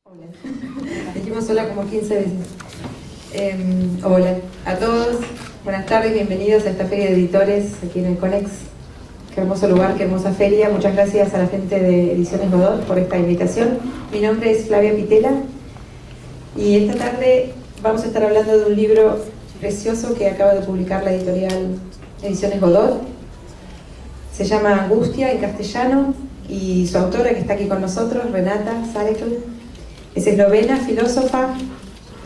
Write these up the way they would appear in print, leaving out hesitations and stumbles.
Hola. Dijimos hola como 15 veces. Hola a todos, buenas tardes, bienvenidos a esta feria de editores aquí en el Conex. Qué hermoso lugar, qué hermosa feria. Muchas gracias a la gente de Ediciones Godot por esta invitación. Mi nombre es Flavia Pitela y esta tarde vamos a estar hablando de un libro precioso que acaba de publicar la editorial Ediciones Godot. Se llama Angustia en castellano y su autora, que está aquí con nosotros, Renata Salecl, es eslovena, filósofa,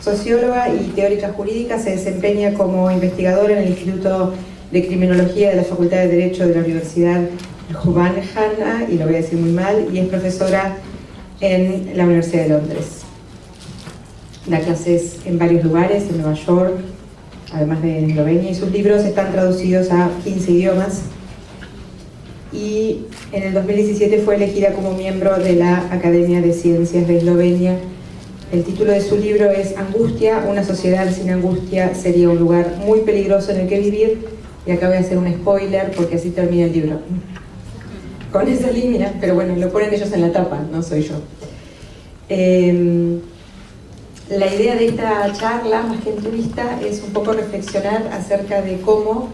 socióloga y teórica jurídica. Se desempeña como investigadora en el Instituto de Criminología de la Facultad de Derecho de la Universidad Jubán-Hanna, y lo voy a decir muy mal, y es profesora en la Universidad de Londres. Da clases en varios lugares, en Nueva York, además de en Eslovenia, y sus libros están traducidos a 15 idiomas. Y en el 2017 fue elegida como miembro de la Academia de Ciencias de Eslovenia. El título de su libro es Angustia, una sociedad sin angustia sería un lugar muy peligroso en el que vivir. Y acá voy a hacer un spoiler porque así termina el libro. Con esa línea, pero bueno, lo ponen ellos en la tapa, no soy yo. La idea de esta charla, más que entrevista, es un poco reflexionar acerca de cómo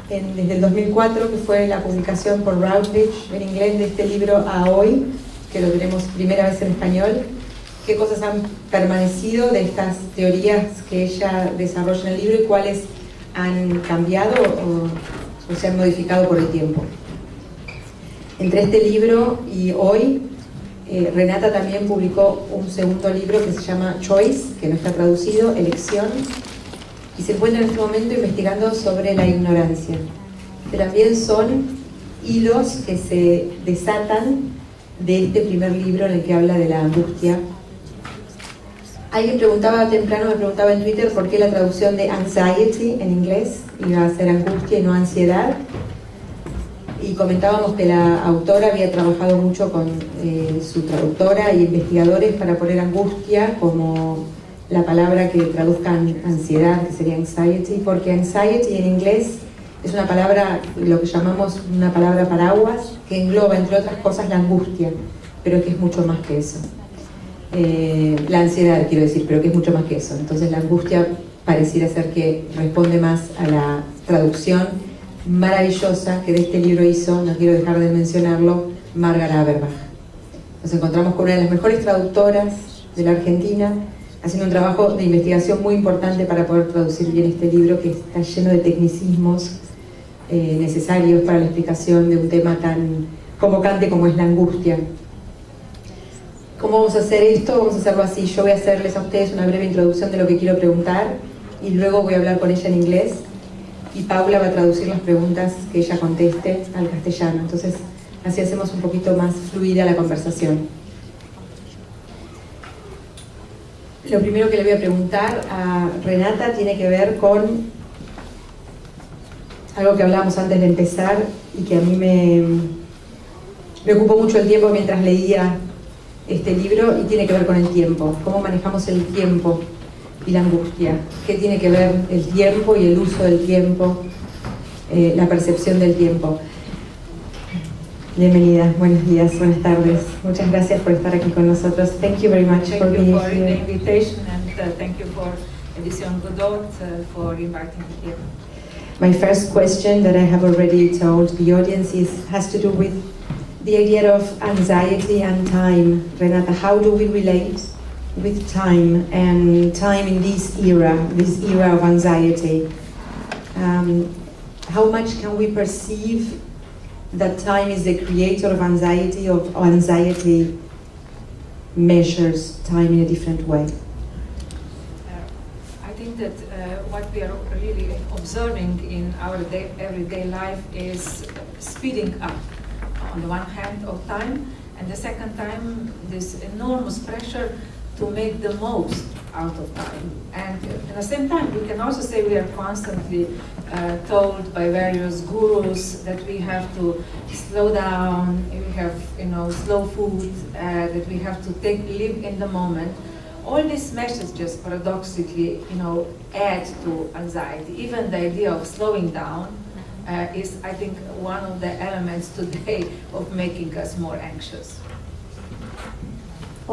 desde el 2004, que fue la publicación por Routledge en inglés de este libro, a hoy, que lo tenemos primera vez en español, qué cosas han permanecido de estas teorías que ella desarrolla en el libro y cuáles han cambiado o se han modificado por el tiempo. Entre este libro y hoy, Renata también publicó un segundo libro que se llama Choice, que no está traducido, Elección, y se encuentra en este momento investigando sobre la ignorancia, que también son hilos que se desatan de este primer libro en el que habla de la angustia. Alguien preguntaba temprano, me preguntaba en Twitter por qué la traducción de anxiety en inglés iba a ser angustia y no ansiedad, y comentábamos que la autora había trabajado mucho con su traductora y investigadores para poner angustia como la palabra que traduzcan ansiedad, que sería anxiety, porque anxiety en inglés es una palabra, lo que llamamos una palabra paraguas, que engloba, entre otras cosas, la angustia, pero que es mucho más que eso. La ansiedad, quiero decir, pero que es mucho más que eso. Entonces la angustia pareciera ser que responde más a la traducción maravillosa que de este libro hizo, no quiero dejar de mencionarlo, Margaret Aberbach. Nos encontramos con una de las mejores traductoras de la Argentina, haciendo un trabajo de investigación muy importante para poder traducir bien este libro, que está lleno de tecnicismos necesarios para la explicación de un tema tan convocante como es la angustia. ¿Cómo vamos a hacer esto? Vamos a hacerlo así. Yo voy a hacerles a ustedes una breve introducción de lo que quiero preguntar y luego voy a hablar con ella en inglés y Paula va a traducir las preguntas que ella conteste al castellano. Entonces, así hacemos un poquito más fluida la conversación. Lo primero que le voy a preguntar a Renata tiene que ver con algo que hablábamos antes de empezar y que a mí me ocupó mucho el tiempo mientras leía este libro, y tiene que ver con el tiempo. ¿Cómo manejamos el tiempo y la angustia? ¿Qué tiene que ver el tiempo y el uso del tiempo, la percepción del tiempo? Bienvenida, buenos días, buenas tardes. Muchas gracias por estar aquí con nosotros. Thank you very much for being here. Thank you for the invitation, and thank you for Edición Godot for inviting me here. My first question that I have already told the audience has to do with the idea of anxiety and time. Renata, how do we relate with time and time in this era of anxiety? How much can we perceive that time is the creator of anxiety measures time in a different way? I think that what we are really observing in our everyday life is speeding up, on the one hand, of time, and the second time, this enormous pressure to make the most out of time. And at the same time, we can also say we are constantly told by various gurus that we have to slow down, we have, slow food, that we have to live in the moment. All these messages paradoxically, add to anxiety. Even the idea of slowing down is, I think, one of the elements today of making us more anxious.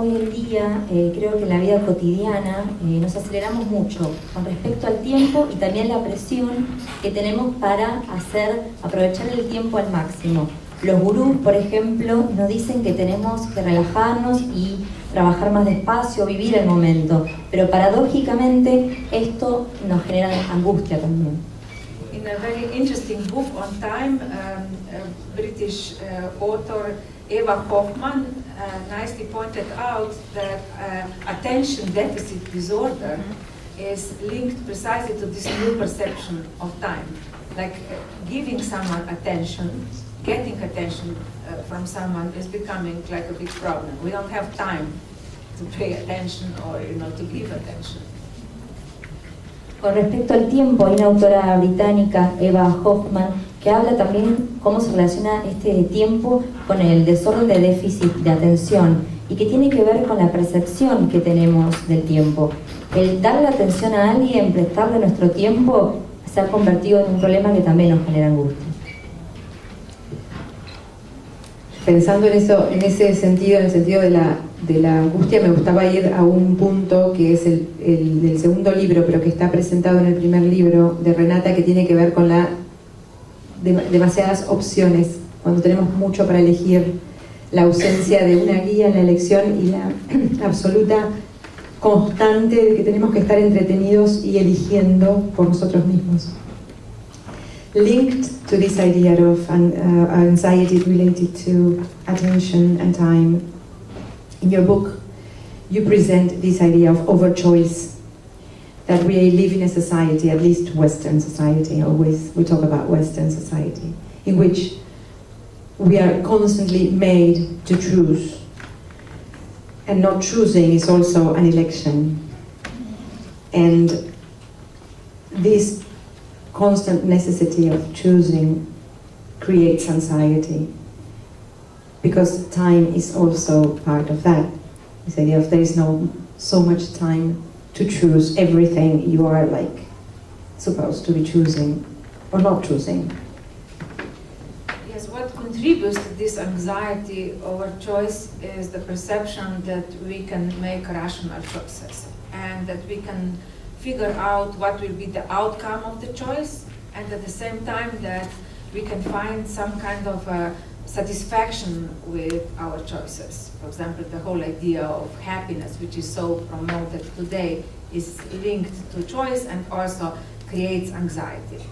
hoy en día creo que en la vida cotidiana nos aceleramos mucho con respecto al tiempo y también la presión que tenemos para aprovechar el tiempo al máximo. Los gurús, por ejemplo, nos dicen que tenemos que relajarnos y trabajar más despacio, vivir el momento, pero paradójicamente esto nos genera angustia también. In a very interesting book on time, British author Eva Hoffman nicely pointed out that attention deficit disorder is linked precisely to this new perception of time. Like giving someone attention, getting attention from someone is becoming like a big problem. We don't have time to pay attention or to give attention. Con respecto al tiempo, hay una autora británica, Eva Hoffman, que habla también cómo se relaciona este tiempo con el desorden de déficit de atención y que tiene que ver con la percepción que tenemos del tiempo. El darle atención a alguien, prestarle nuestro tiempo, se ha convertido en un problema que también nos genera angustia. Pensando en eso, en ese sentido, en el sentido de la angustia, me gustaba ir a un punto que es el del segundo libro, pero que está presentado en el primer libro de Renata, que tiene que ver con demasiadas opciones, cuando tenemos mucho para elegir, la ausencia de una guía en la elección y la absoluta constante de que tenemos que estar entretenidos y eligiendo por nosotros mismos. Linked to this idea of anxiety related to attention and time, in your book you present this idea of overchoice, that we live in a society, at least Western society, always we talk about Western society, in which we are constantly made to choose, and not choosing is also an election, and this constant necessity of choosing creates anxiety, because time is also part of that. This idea of there is no so much time to choose everything you are like supposed to be choosing or not choosing. Yes, what contributes to this anxiety over choice is the perception that we can make rational choices and that we can figure out what will be the outcome of the choice, and at the same time that we can find some kind of satisfaction with our choices. For example, the whole idea of happiness, which is so promoted today, is linked to choice and also creates anxiety.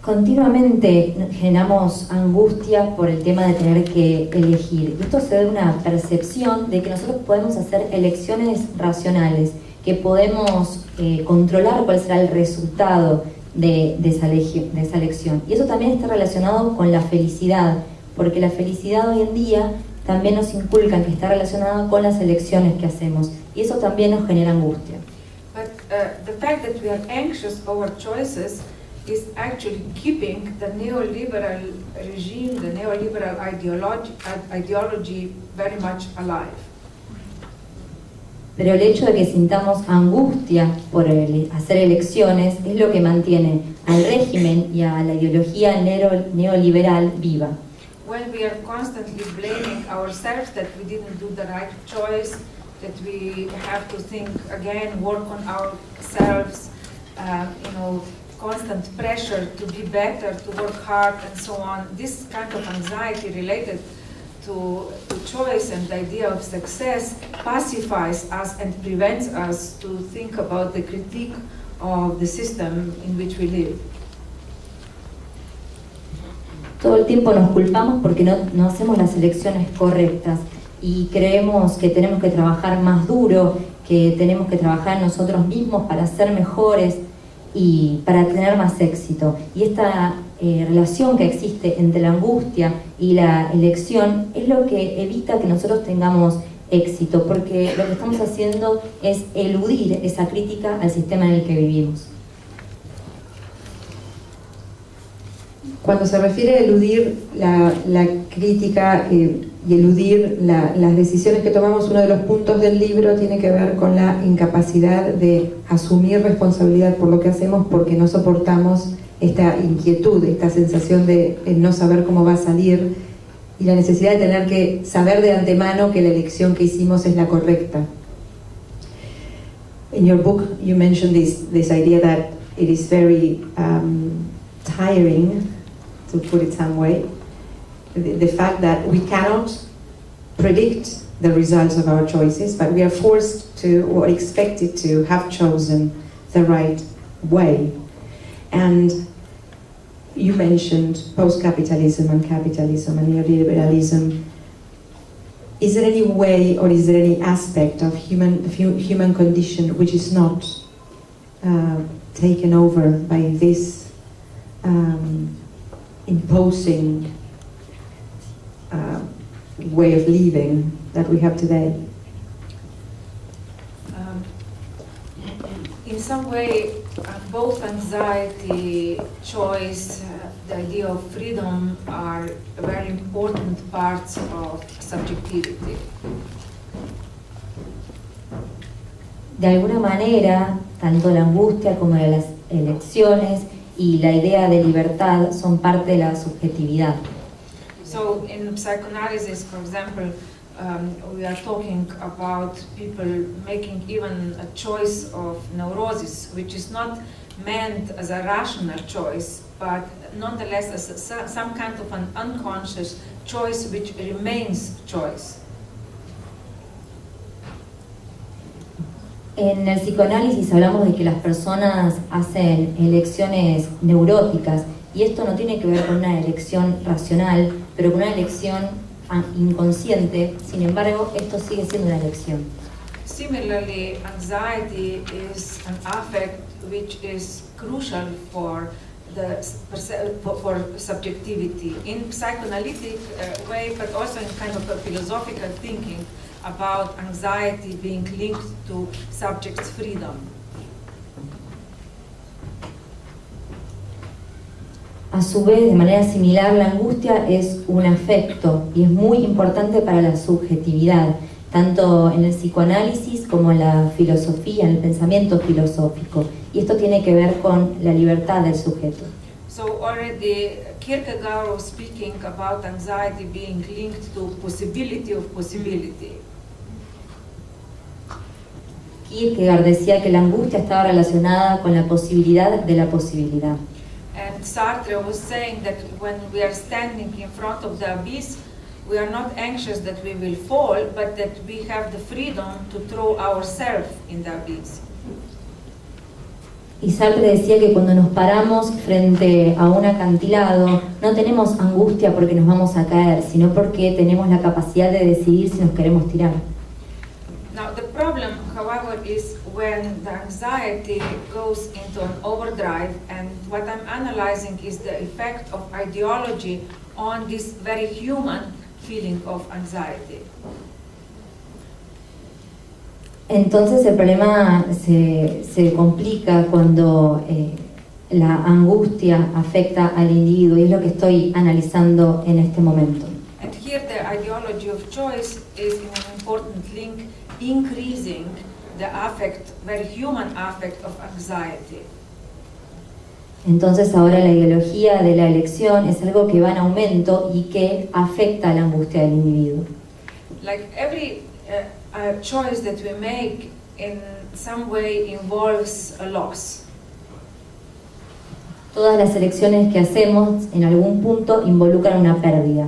Continuamente generamos angustia por el tema de tener que elegir. Y esto se debe a una percepción de que nosotros podemos hacer elecciones racionales, que podemos controlar cuál será el resultado de esa elección. Y eso también está relacionado con la felicidad, porque la felicidad hoy en día también nos inculcan que está relacionada con las elecciones que hacemos. Y eso también nos genera angustia. But the fact that we are anxious over choices is actually keeping the neoliberal regime, the neoliberal ideology very much alive. Pero el hecho de que sintamos angustia por hacer elecciones es lo que mantiene al régimen y a la ideología neoliberal viva. When we are constantly blaming ourselves that we didn't do the right choice, that we have to think again, work on ourselves, constant pressure to be better, to work hard, and so on. This kind of anxiety related to choice and the idea of success pacifies us and prevents us to think about the critique of the system in which we live. Todo el tiempo nos culpamos porque no hacemos las elecciones correctas y creemos que tenemos que trabajar más duro, que tenemos que trabajar en nosotros mismos para ser mejores y para tener más éxito. Y esta relación que existe entre la angustia y la elección es lo que evita que nosotros tengamos éxito, porque lo que estamos haciendo es eludir esa crítica al sistema en el que vivimos. Cuando se refiere a eludir la crítica y eludir las decisiones que tomamos, uno de los puntos del libro tiene que ver con la incapacidad de asumir responsabilidad por lo que hacemos porque no soportamos esta inquietud, esta sensación de no saber cómo va a salir, y la necesidad de tener que saber de antemano que la elección que hicimos es la correcta. In your book, you mentioned this idea that it is very tiring, to put it some way, the fact that we cannot predict the results of our choices, but we are forced to, or expected to, have chosen the right way. And you mentioned post-capitalism and capitalism and neoliberalism. Is there any way, or is there any aspect of human condition which is not taken over by this imposing way of living that we have today? In some way, both anxiety, choice, the idea of freedom are very important parts of subjectivity. De alguna manera, tanto la angustia como las elecciones y la idea de libertad son parte de la subjetividad. So in psychoanalysis, for example, we are talking about people making even a choice of neurosis, which is not meant as a rational choice, but nonetheless as some kind of an unconscious choice which remains choice. En el psicoanálisis hablamos de que las personas hacen elecciones neuróticas, y esto no tiene que ver con una elección racional, pero con una elección inconsciente. Sin embargo, esto sigue siendo una elección. Similarly, anxiety is an affect which is crucial for subjectivity in psychoanalytic way, but also in kind of a philosophical thinking about anxiety being linked to subject's freedom. A su vez, de manera similar, la angustia es un afecto y es muy importante para la subjetividad, tanto en el psicoanálisis como en la filosofía, en el pensamiento filosófico. Y esto tiene que ver con la libertad del sujeto. So already Kierkegaard was speaking about anxiety being linked to possibility of possibility. Kierkegaard decía que la angustia estaba relacionada con la posibilidad de la posibilidad. And Sartre was saying that when we are standing in front of the abyss, we are not anxious that we will fall, but that we have the freedom to throw ourselves in the abyss. Y Sartre decía que cuando nos paramos frente a un acantilado, no tenemos angustia porque nos vamos a caer, sino porque tenemos la capacidad de decidir si nos queremos tirar. Now the problem, however, is when the anxiety goes into an overdrive, and what I'm analyzing is the effect of ideology on this very human feeling of anxiety. Entonces el problema se complica cuando la angustia afecta al individuo, y es lo que estoy analizando en este momento. And here the ideology of choice is in an important link, increasing the affect, very human affect of anxiety. Entonces ahora la ideología de la elección es algo que va en aumento y que afecta a la angustia del individuo. Like every choice that we make in some way involves a loss. Todas las elecciones que hacemos en algún punto involucran una pérdida.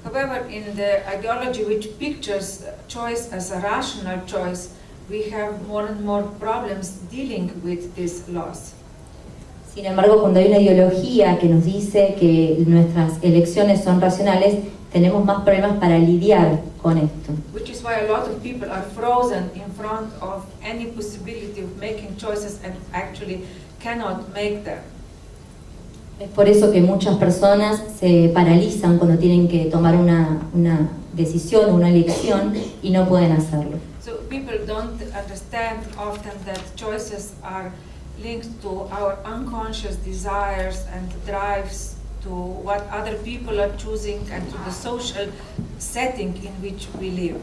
However, in the ideology which pictures choice as a rational choice, we have more and more problems dealing with this loss. Sin embargo, cuando hay una ideología que nos dice que nuestras elecciones son racionales, tenemos más problemas para lidiar con esto. Which is why a lot of people are frozen in front of any possibility of making choices and actually cannot make them. Es por eso que muchas personas se paralizan cuando tienen que tomar una decisión o una elección y no pueden hacerlo. So people don't understand often that choices are linked to our unconscious desires and drives, to what other people are choosing and to the social setting in which we live.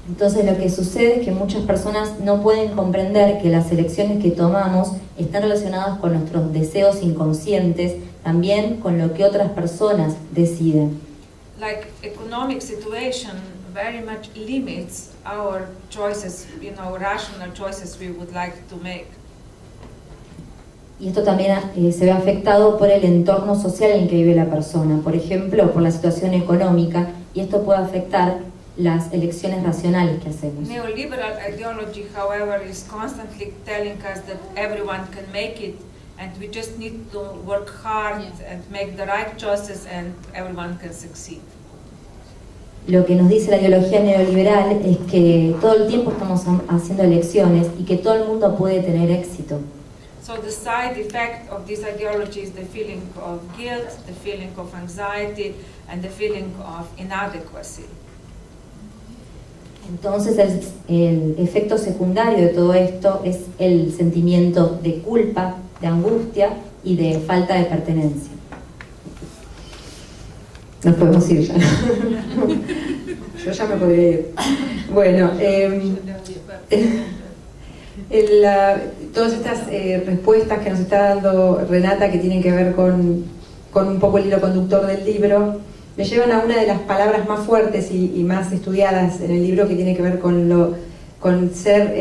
Entonces lo que sucede es que muchas personas no pueden comprender que las elecciones que tomamos están relacionadas con nuestros deseos inconscientes, también con lo que otras personas deciden. Like economic situation very much limits our choices, rational choices we would like to make. Y esto también se ve afectado por el entorno social en que vive la persona, por ejemplo, por la situación económica, y esto puede afectar las elecciones racionales que hacemos. Neoliberal ideology, however, is constantly telling us that everyone can make it, and we just need to work hard and make the right choices, and everyone can succeed. Lo que nos dice la ideología neoliberal es que todo el tiempo estamos haciendo elecciones y que todo el mundo puede tener éxito. So the side effect of this ideology is the feeling of guilt, the feeling of anxiety, and the feeling of inadequacy. Entonces el efecto secundario de todo esto es el sentimiento de culpa, de angustia y de falta de pertenencia. Nos podemos ir ya. Yo ya me podría ir. Bueno, todas estas respuestas que nos está dando Renata, que tienen que ver con un poco el hilo conductor del libro, me llevan a una de las palabras más fuertes y más estudiadas en el libro, que tiene que ver con ser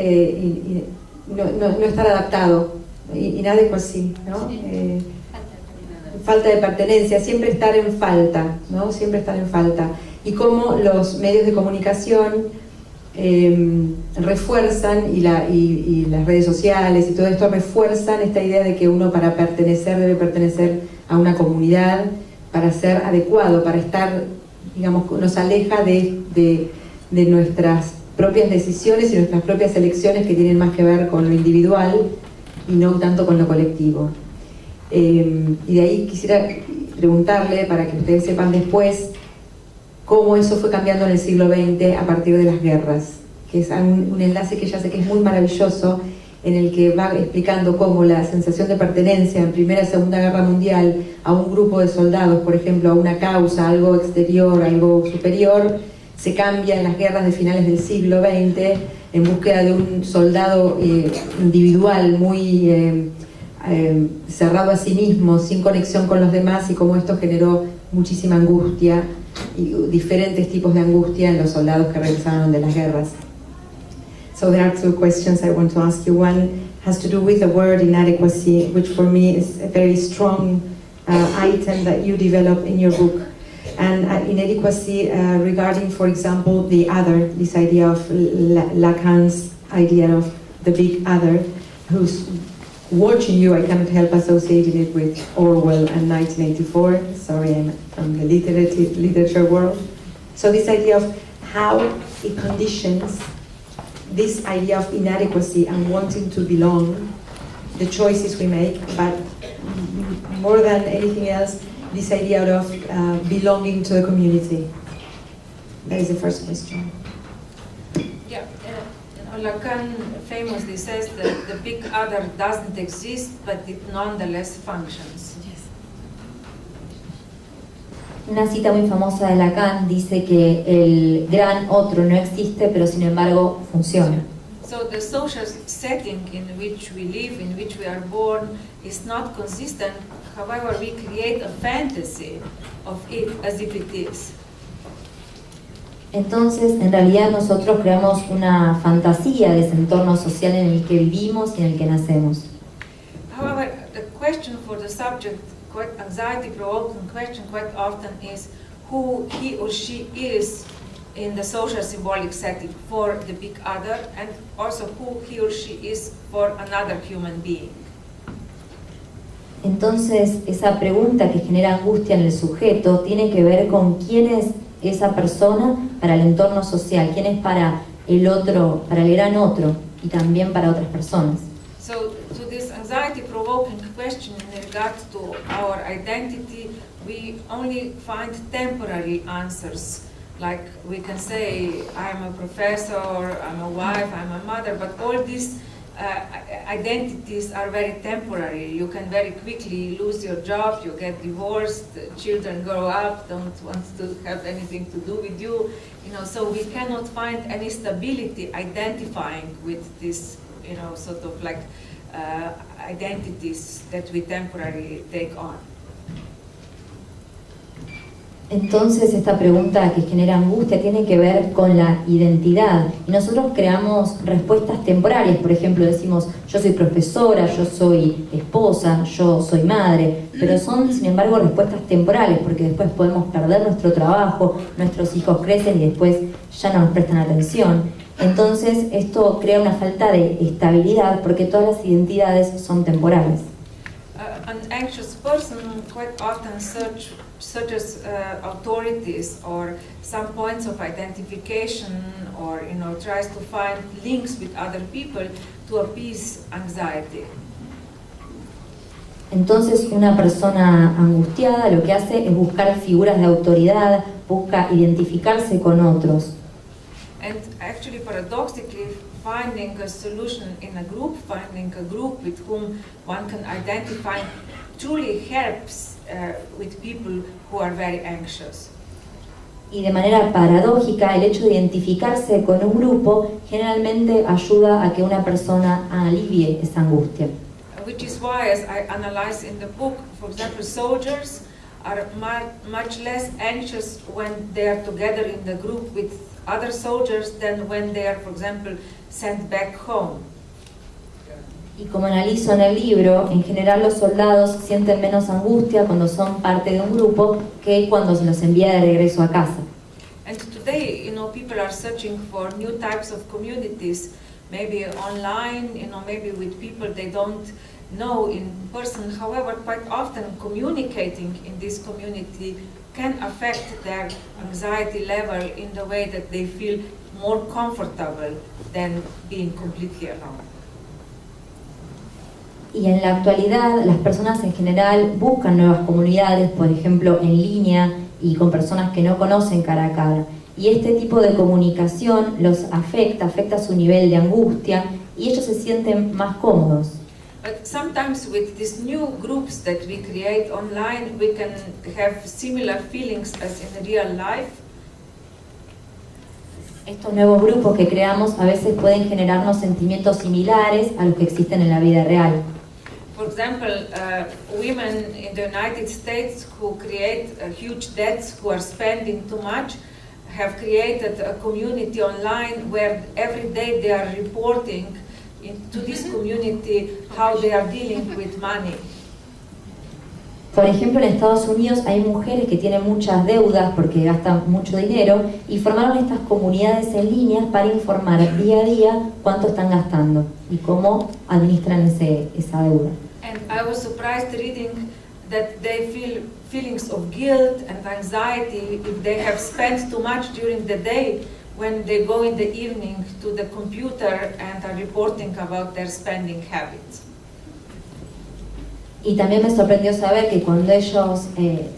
no estar adaptado, inadequacy, ¿no? Falta de pertenencia, siempre estar en falta, ¿no? Siempre estar en falta. Y cómo los medios de comunicación refuerzan, y las redes sociales y todo esto refuerzan esta idea de que uno, para pertenecer, debe pertenecer a una comunidad, para ser adecuado, para estar, digamos, nos aleja de nuestras propias decisiones y nuestras propias elecciones, que tienen más que ver con lo individual y no tanto con lo colectivo. Y de ahí quisiera preguntarle, para que ustedes sepan después, cómo eso fue cambiando en el siglo XX a partir de las guerras, que es un enlace que ya sé que es muy maravilloso, en el que va explicando cómo la sensación de pertenencia en Primera y Segunda Guerra Mundial a un grupo de soldados, por ejemplo, a una causa, algo exterior, algo superior, se cambia en las guerras de finales del siglo XX en búsqueda de un soldado individual, muy cerrado a sí mismo, sin conexión con los demás, y cómo esto generó muchísima angustia y diferentes tipos de angustia en los soldados que regresaron de las guerras. So there are two questions I want to ask you. One has to do with the word inadequacy, which for me is a very strong item that you develop in your book. And inadequacy regarding, for example, the other, this idea of Lacan's idea of the big other, who's watching you. I cannot help associating it with Orwell and 1984. Sorry, I'm from the literature world. So this idea of how it conditions this idea of inadequacy and wanting to belong, the choices we make, but more than anything else, this idea of belonging to the community. That is the first question. Yeah, Lacan famously says that the big other doesn't exist, but it nonetheless functions. Una cita muy famosa de Lacan dice que el gran otro no existe, pero sin embargo funciona. So the social setting in which we live, in which we are born, is not consistent. However, we create a fantasy of it as if it is. Entonces, en realidad nosotros creamos una fantasía de ese entorno social en el que vivimos y en el que nacemos. However, the question for the subject, quite anxiety-provoking question quite often, is who he or she is in the social symbolic setting for the big other, and also who he or she is for another human being. Entonces, esa pregunta que genera angustia en el sujeto tiene que ver con quién es esa persona para el entorno social, quién es para el otro, para el gran otro, y también para otras personas. So, to this anxiety-provoking question in regard to our identity, we only find temporary answers. Like we can say, I'm a professor, I'm a wife, I'm a mother, but all these identities are very temporary. You can very quickly lose your job, you get divorced, children grow up, don't want to have anything to do with you. So we cannot find any stability identifying with this, sort of like identities that we temporarily take on. Entonces esta pregunta que genera angustia tiene que ver con la identidad y nosotros creamos respuestas temporarias. Por ejemplo, decimos yo soy profesora, yo soy esposa, yo soy madre, pero son sin embargo respuestas temporales porque después podemos perder nuestro trabajo, nuestros hijos crecen y después ya no nos prestan atención. Entonces esto crea una falta de estabilidad porque todas las identidades son temporales. An anxious person quite often searches authorities or some points of identification, or tries to find links with other people to appease anxiety. Entonces una persona angustiada lo que hace es buscar figuras de autoridad, busca identificarse con otros. And actually, paradoxically, finding a solution in a group, finding a group with whom one can identify, truly helps with people who are very anxious. Y de manera paradójica, el hecho de identificarse con un grupo generalmente ayuda a que una persona alivie esa angustia. Which is why, as I analyze in the book, for example, soldiers are much less anxious when they are together in the group with other soldiers than when they are, for example, sent back home. Y como analizo en el libro, en general los soldados sienten menos angustia cuando son parte de un grupo que cuando se los envía de regreso a casa. And today, people are searching for new types of communities, maybe online, maybe with people they don't know in person. However, quite often communicating in this community can affect their anxiety level in the way that they feel more comfortable than being completely alone. Y en la actualidad las personas en general buscan nuevas comunidades, por ejemplo en línea y con personas que no conocen cara a cara. Y este tipo de comunicación los afecta su nivel de angustia y ellos se sienten más cómodos. But sometimes with these new groups that we create online, we can have similar feelings as in real life. Estos nuevos grupos que creamos a veces pueden generarnos sentimientos similares a los que existen en la vida real. For example, women in the United States who create huge debts, who are spending too much, have created a community online where every day they are reporting into this community how they are dealing with money. Por ejemplo, en Estados Unidos hay mujeres que tienen muchas deudas porque gastan mucho dinero y formaron estas comunidades en línea para informar día a día cuánto están gastando y cómo administran esa deuda. And I was surprised reading that they feel feelings of guilt and anxiety if they have spent too much during the day when they go in the evening to the computer and are reporting about their spending habits. Y también me sorprendió saber que cuando ellos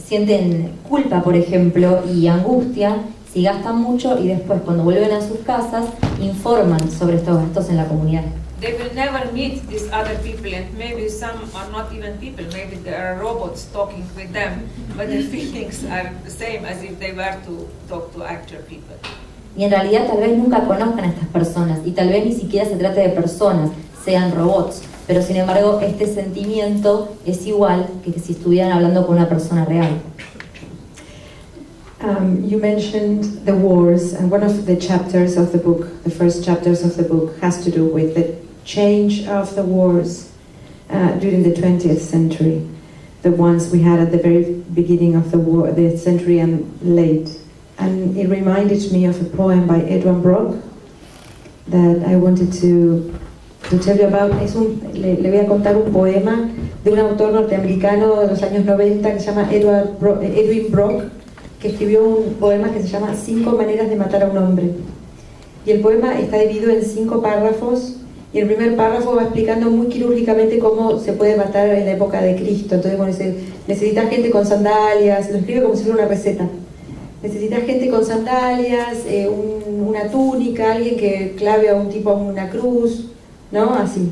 sienten culpa, por ejemplo, y angustia, si gastan mucho y después cuando vuelven a sus casas, informan sobre estos gastos en la comunidad. They will never meet these other people, and maybe some are not even people, maybe there are robots talking with them, but their feelings are the same as if they were to talk to actual people. Y en realidad tal vez nunca conozcan a estas personas y tal vez ni siquiera se trate de personas, sean robots, pero sin embargo este sentimiento es igual que si estuvieran hablando con una persona real. You mentioned the wars, and one of the chapters of the book, the first chapters of the book, has to do with the change of the wars during the 20th century, the ones we had at the very beginning of the century and late. And it reminded me of a poem by Edward Brock that I wanted to tell you about. Le voy a contar un poema de un autor norteamericano de los años 90 que se llama Edwin Brock, que escribió un poema que se llama 5 maneras de matar a un hombre. Y el poema está dividido en 5 párrafos, y el primer párrafo va explicando muy quirúrgicamente cómo se puede matar en la época de Cristo. Entonces, bueno, necesita gente con sandalias, lo escribe como si fuera una receta. Necesita gente con sandalias, una túnica, alguien que clave a un tipo a una cruz, ¿no? Así.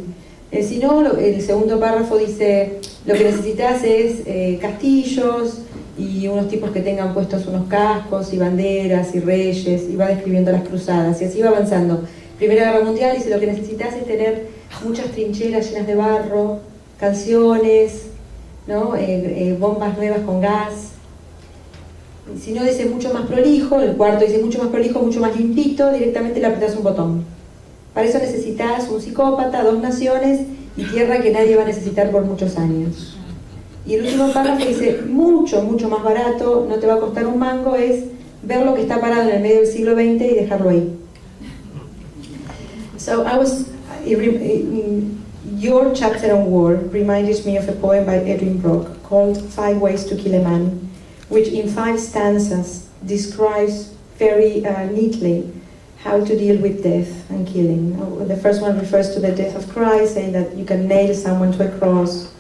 Si no, el segundo párrafo dice, lo que necesitas es castillos y unos tipos que tengan puestos unos cascos y banderas y reyes, y va describiendo las cruzadas, y así va avanzando. Primera Guerra Mundial dice, lo que necesitas es tener muchas trincheras llenas de barro, canciones, ¿no? Bombas nuevas con gas. Y si no dice mucho más prolijo, el cuarto dice mucho más prolijo, mucho más limpito, directamente le apretas un botón. Para eso necesitas un psicópata, 2 naciones y tierra que nadie va a necesitar por muchos años. Y el último párrafo dice, mucho, mucho más barato, no te va a costar un mango, es ver lo que está parado en el medio del siglo XX y dejarlo ahí. So your chapter on war reminded me of a poem by Edwin Brock called 5 Ways to Kill a Man, which in 5 stanzas describes very neatly how to deal with death and killing. The first one refers to the death of Christ, saying that you can nail someone to a cross,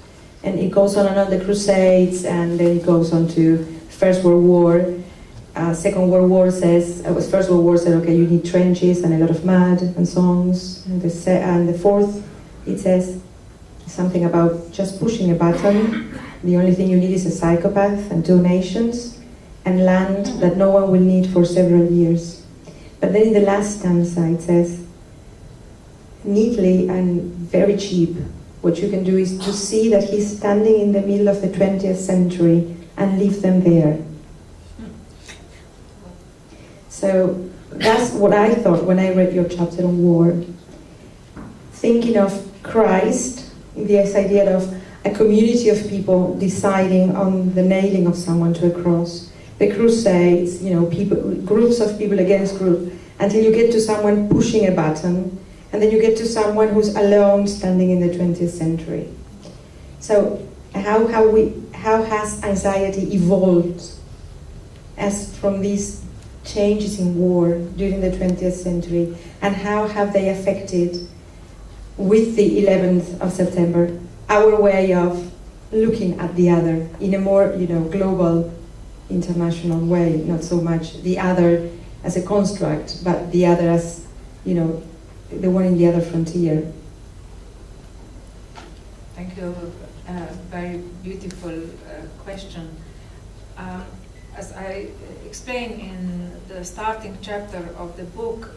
and it goes on and on the Crusades, and then it goes on to First World War. Second World War says, First World War said, okay, you need trenches and a lot of mud and songs. And the fourth, it says something about just pushing a button. The only thing you need is a psychopath and 2 nations and land that no one will need for several years. But then in the last stanza it says, neatly and very cheap, what you can do is to see that he's standing in the middle of the 20th century and leave them there. So that's what I thought when I read your chapter on war. Thinking of Christ, this idea of a community of people deciding on the nailing of someone to a cross. The Crusades, people, groups of people against group, until you get to someone pushing a button, and then you get to someone who's alone standing in the 20th century. So how has anxiety evolved as from these changes in war during the 20th century, and how have they affected, with the 11th of September, our way of looking at the other in a more, global, international way, not so much the other as a construct, but the other as, the one in the other frontier. Thank you. Very beautiful question. As I explained in the starting chapter of the book,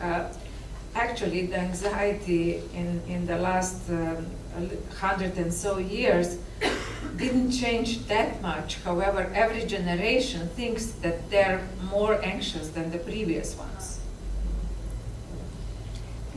actually the anxiety in the last 100 and so years didn't change that much. However, every generation thinks that they're more anxious than the previous ones.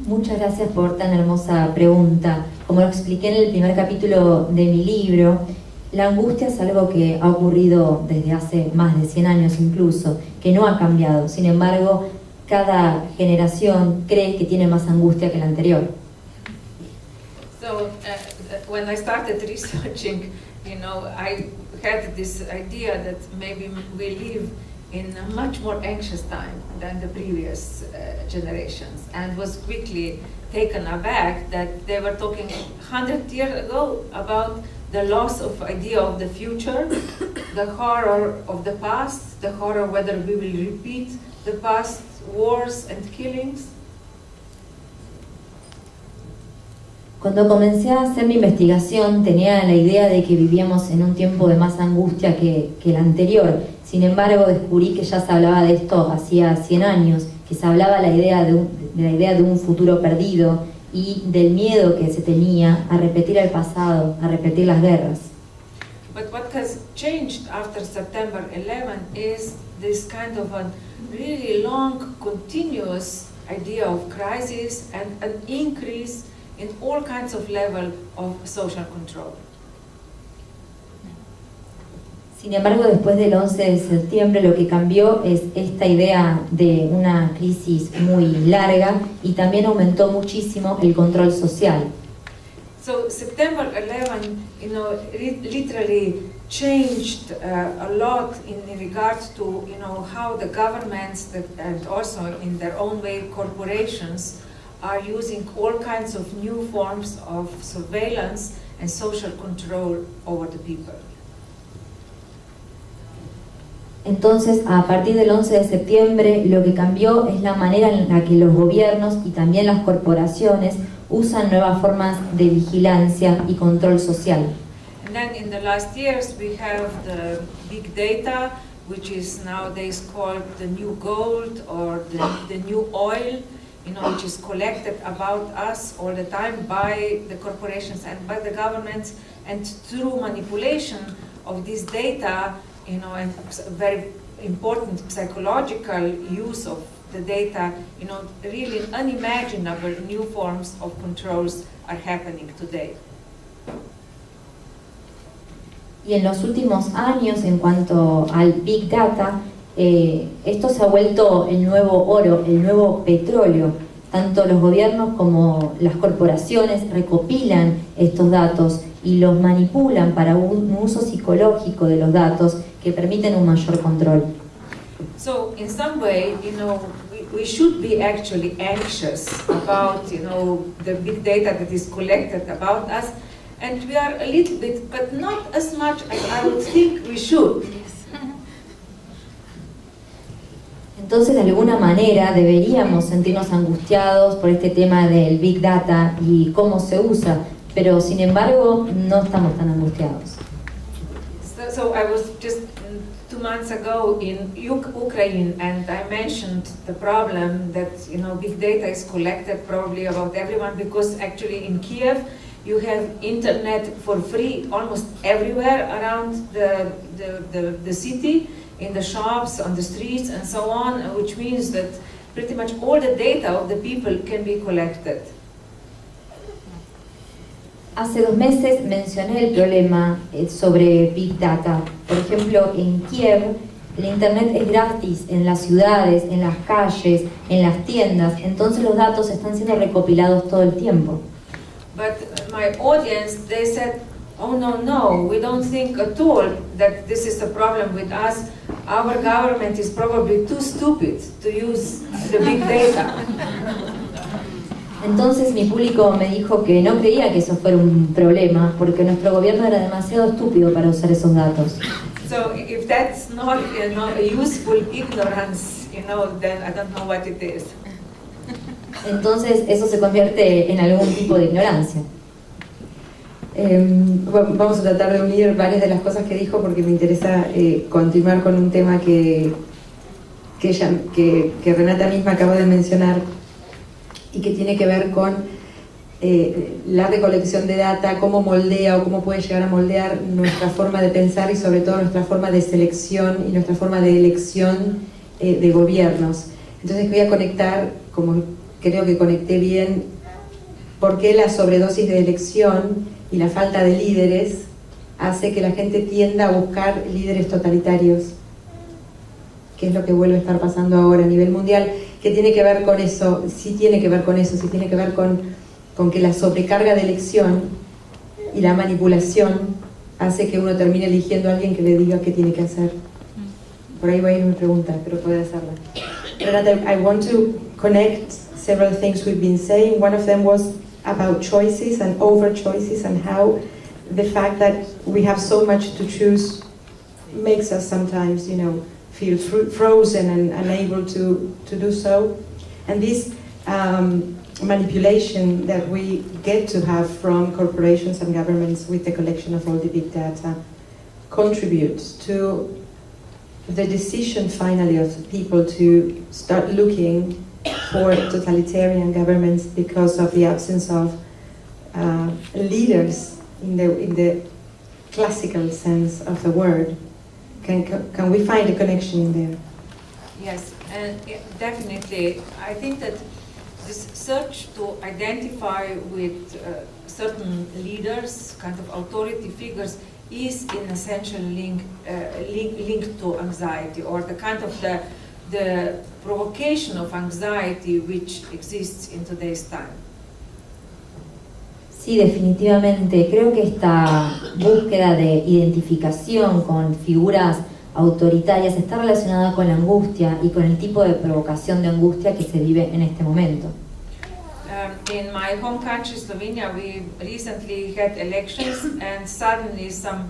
Muchas gracias por tan hermosa pregunta. Como lo expliqué en el primer capítulo de mi libro, la angustia es algo que ha ocurrido desde hace más de 100 años incluso, que no ha cambiado. Sin embargo, cada generación cree que tiene más angustia que la anterior. So when I started researching, I had this idea that maybe we live in a much more anxious time than the previous generations, and was quickly taken aback that they were talking 100 years ago about the loss of idea of the future, the horror of the past, the horror whether we will repeat the past wars and killings. Cuando comencé a hacer mi investigación tenía la idea de que vivíamos en un tiempo de más angustia que el anterior. Sin embargo, descubrí que ya se hablaba de esto hacía 100 años, que se hablaba de la idea de un futuro perdido y del miedo que se tenía a repetir el pasado, a repetir las guerras. But what has changed after September 11 is this kind of a really long, continuous idea of crisis and an increase in all kinds of level of social control. Sin embargo, después del 11 de septiembre lo que cambió es esta idea de una crisis muy larga y también aumentó muchísimo el control social. So September 11, literally changed a lot in regards to, how the governments and also in their own way corporations are using all kinds of new forms of surveillance and social control over the people. Entonces, a partir del 11 de septiembre, lo que cambió es la manera en la que los gobiernos y también las corporaciones usan nuevas formas de vigilancia y control social. And then in the last years we have the big data, which is nowadays called the new gold or the new oil, which is collected about us all the time by the corporations and by the governments, and through manipulation of this data, and very important psychological use of the data, really unimaginable new forms of controls are happening today. Y en los últimos años, en cuanto al Big Data, esto se ha vuelto el nuevo oro, el nuevo petróleo. Tanto los gobiernos como las corporaciones recopilan estos datos y los manipulan para un uso psicológico de los datos que permiten un mayor control. So in some way, we should be actually anxious about, the big data that is collected about us, and we are a little bit, but not as much as I would think we should. Entonces, de alguna manera, deberíamos sentirnos angustiados por este tema del Big Data y cómo se usa, pero sin embargo, no estamos tan angustiados. So I was just 2 months ago in Ukraine, and I mentioned the problem that big data is collected probably about everyone, because actually in Kiev you have internet for free almost everywhere around the city, in the shops, on the streets, and so on, which means that pretty much all the data of the people can be collected. Hace 2 meses mencioné el problema sobre Big Data. Por ejemplo, en Kiev, el internet es gratis en las ciudades, en las calles, en las tiendas, entonces los datos están siendo recopilados todo el tiempo. But my audience, they said, oh no, we don't think at all that this is a problem with us. Our government is probably too stupid to use the big data. Entonces mi público me dijo que no creía que eso fuera un problema, porque nuestro gobierno era demasiado estúpido para usar esos datos. So if that's not a useful ignorance, then I don't know what it is. Entonces eso se convierte en algún tipo de ignorancia. Vamos a tratar de unir varias de las cosas que dijo, porque me interesa continuar con un tema que Renata misma acabó de mencionar, y que tiene que ver con la recolección de data, cómo moldea o cómo puede llegar a moldear nuestra forma de pensar y sobre todo nuestra forma de selección y nuestra forma de elección de gobiernos. Entonces voy a conectar, como creo que conecté bien, por qué la sobredosis de elección y la falta de líderes hace que la gente tienda a buscar líderes totalitarios, que es lo que vuelve a estar pasando ahora a nivel mundial. ¿Qué tiene que ver con eso? Sí tiene que ver con eso, sí tiene que ver con que la sobrecarga de elección y la manipulación hace que uno termine eligiendo a alguien que le diga qué tiene que hacer. Por ahí va a ir mi pregunta, pero puede hacerla. Renata, I want to connect several things we've been saying. One of them was about choices and over choices, and how the fact that we have so much to choose makes us sometimes, feel frozen and unable to do so. And this manipulation that we get to have from corporations and governments with the collection of all the big data contributes to the decision finally of people to start looking for totalitarian governments because of the absence of leaders in the classical sense of the word. Can we find a connection in there? Yes, and definitely. I think that this search to identify with certain leaders, kind of authority figures, is in essential link to anxiety, or the kind of the provocation of anxiety which exists in today's time. Sí, definitivamente. Creo que esta búsqueda de identificación con figuras autoritarias está relacionada con la angustia y con el tipo de provocación de angustia que se vive en este momento. In my home country, Slovenia, we recently had elections, and suddenly some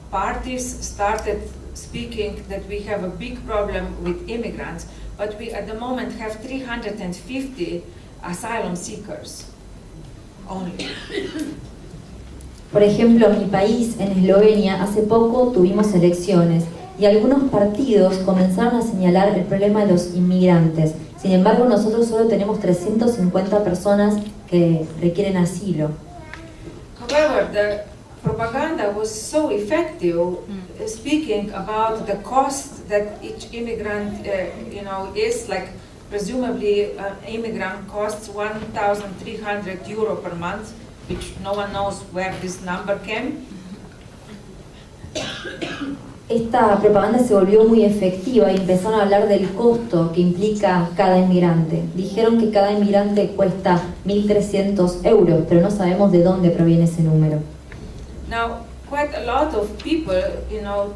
parties started speaking that we have a big problem with immigrants, but we at the moment have 350 asylum seekers. Only. Por ejemplo, en mi país, en Eslovenia, hace poco tuvimos elecciones y algunos partidos comenzaron a señalar el problema de los inmigrantes. Sin embargo, nosotros solo tenemos 350 personas que requieren asilo. However, propaganda was so effective, speaking about the cost that each immigrant, is like, presumably an immigrant costs 1,300 euro per month, which no one knows where this number came. Esta propaganda se volvió muy efectiva y empezaron a hablar del costo que implica cada inmigrante. Dijeron que cada inmigrante cuesta 1.300 euros, pero no sabemos de dónde proviene ese número. Now, quite a lot of people,